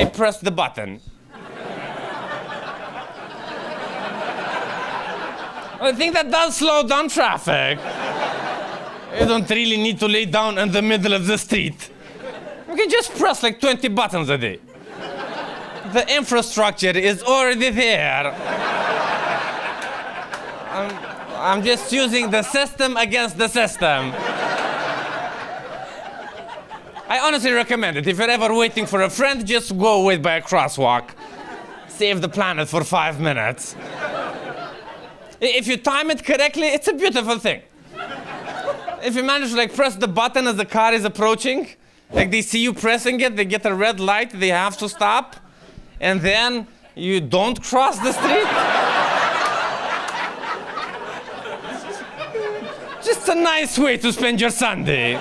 I press the button. I think that does slow down traffic. You don't really need to lay down in the middle of the street. You can just press like 20 buttons a day. The infrastructure is already there. I'm just using the system against the system. I honestly recommend it. If you're ever waiting for a friend, just go wait by a crosswalk. Save the planet for 5 minutes. If you time it correctly, it's a beautiful thing. If you manage to like press the button as the car is approaching, like they see you pressing it, they get a red light, they have to stop, and then you don't cross the street. Just a nice way to spend your Sunday.